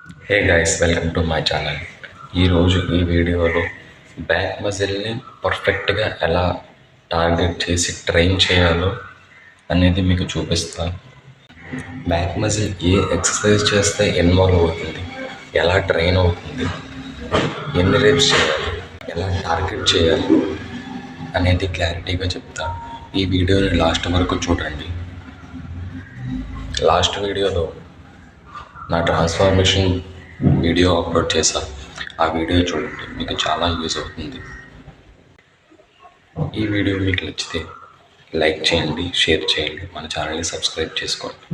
Hey guys, welcome to my channel. ఈరోజు ఈ వీడియోలో బ్యాక్ మజిల్ని పర్ఫెక్ట్గా ఎలా టార్గెట్ చేసి ట్రైన్ చేయాలో అనేది మీకు చూపిస్తాను. బ్యాక్ మజిల్ ఏ ఎక్సర్సైజ్ చేస్తే ఇన్వాల్వ్ అవుతుంది, ఎలా ట్రైన్ అవుతుంది, ఎన్ని రేప్స్ చేయాలి, ఎలా టార్గెట్ చేయాలి అనేది క్లారిటీగా చెప్తాను. ఈ వీడియోని లాస్ట్ వరకు చూడండి. లాస్ట్ వీడియోలో నా ట్రాన్స్ఫార్మేషన్ వీడియో అప్లోడ్ చేశాను. ఆ వీడియో చూడండి, మీకు చాలా యూజ్ అవుతుంది. ఈ వీడియో మీకు నచ్చితే లైక్ చేయండి, షేర్ చేయండి, మన ఛానల్ని సబ్స్క్రైబ్ చేసుకోండి.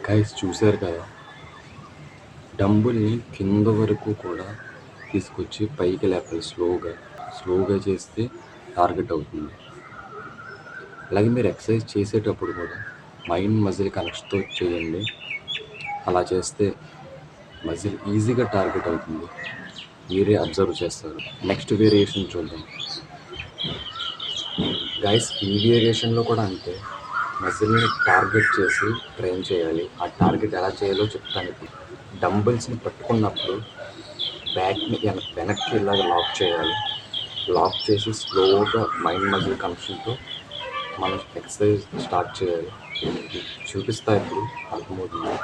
గైస్, చూశారు కదా, డంబుల్ని కింద వరకు కూడా తీసుకొచ్చి పైకి లేపాలి. స్లోగా చేస్తే టార్గెట్ అవుతుంది. అలాగే మీరు ఎక్సర్సైజ్ చేసేటప్పుడు కూడా మైండ్ మజిల్ కనెక్షన్తో చేయండి. అలా చేస్తే మజిల్ ఈజీగా టార్గెట్ అవుతుంది. మీరే అబ్జర్వ్ చేస్తారు. నెక్స్ట్ వేరియేషన్ చూద్దాం. గైస్, ఈ వేరియేషన్లో కూడా అంతే, మజిల్ని టార్గెట్ చేసి ట్రైన్ చేయాలి. ఆ టార్గెట్ ఎలా చేయాలో చెప్తాను ఇప్పుడు. డంబుల్స్ని పట్టుకున్నప్పుడు బ్యాక్ని వెనక్కి ఇలాగ లాక్ చేయాలి. లాక్ చేసి స్లోగా మైండ్ మజిల్ కనెక్షన్తో మనం ఎక్సర్సైజ్ స్టార్ట్ చేయాలి. చూపిస్తా, ఇప్పుడు అర్థమవుతుంది.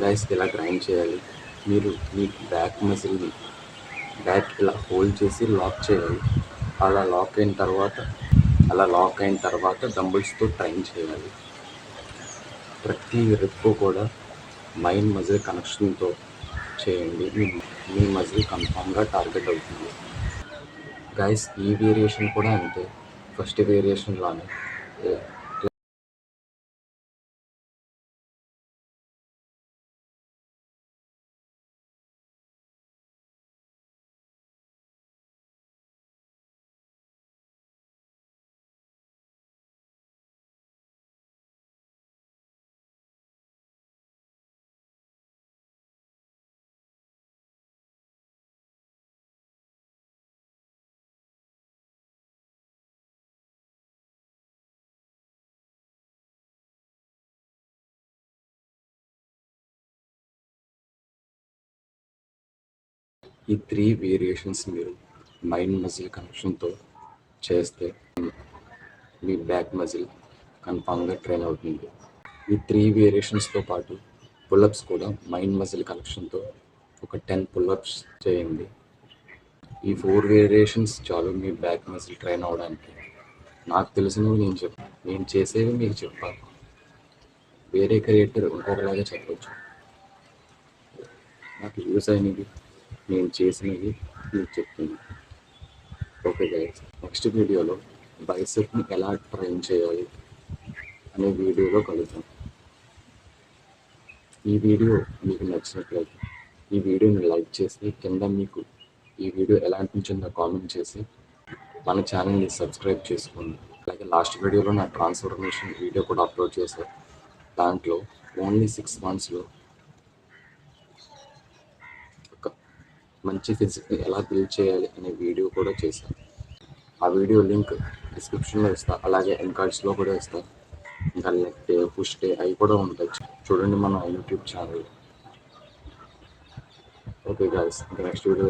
గైస్, ఇలా ట్రైన్ చేయాలి. మీరు మీ బ్యాక్ మజిల్ని ఇలా హోల్డ్ చేసి లాక్ చేయాలి. అలా లాక్ అయిన తర్వాత డంబుల్స్తో ట్రైన్ చేయాలి. ప్రతి రెప్పు కూడా మైండ్ మజిల్ కనెక్షన్తో చేయండి. మీ మజిల్ కన్ఫామ్గా టార్గెట్ అవుతుంది. గైస్, ఈ వేరియేషన్ కూడా అంతే, ఫస్ట్ వేరియేషన్ లానే. ఈ 3 వేరియేషన్స్ మీరు మైండ్ మజిల్ కనెక్షన్తో చేస్తే మీ బ్యాక్ మజిల్ కన్ఫామ్గా ట్రైన్ అవుతుంది. ఈ 3 వేరియేషన్స్తో పాటు పుల్లప్స్ కూడా మైండ్ మజిల్ కనెక్షన్తో ఒక 10 పుల్లప్స్ చేయండి. ఈ 4 వేరియేషన్స్ చాలు మీ బ్యాక్ మజిల్ ట్రైన్ అవ్వడానికి. నాకు తెలిసినవి నేను చేసేవి మీకు చెప్పాను. వేరే క్రియేటర్ ఇంకొకలాగా చెప్పొచ్చు. నాకు యూస్ అయినవి నేను చేసినవి మీకు చెప్తున్నాను. ఓకే గైస్, నెక్స్ట్ వీడియోలో బైసెప్ని ఎలా ట్రైన్ చేయాలి అనే వీడియోలో కలుద్దాం. ఈ వీడియో మీకు నచ్చినట్లయితే ఈ వీడియోని లైక్ చేసి కింద మీకు ఈ వీడియో ఎలా అనిపించిందో కామెంట్ చేసి మన ఛానల్ని సబ్స్క్రైబ్ చేసుకోండి. అలాగే లాస్ట్ వీడియోలో నా ట్రాన్స్ఫర్మేషన్ వీడియో కూడా అప్లోడ్ చేశాను. దాంట్లో ఓన్లీ 6 మంత్స్లో ఒక మంచి ఫిజిక్ని ఎలా బిల్డ్ చేయాలి అనే వీడియో కూడా చేశాను. ఆ వీడియో లింక్ డిస్క్రిప్షన్లో ఇస్తాను, అలాగే ఎంకార్డ్స్లో కూడా ఇస్తాను. ఇంకా లెగ్ డే, పుష్ డే అవి కూడా ఉంటాయి, చూడండి మన యూట్యూబ్ ఛానల్. ఓకే గాయస్, ఇంకా నెక్స్ట్ వీడియో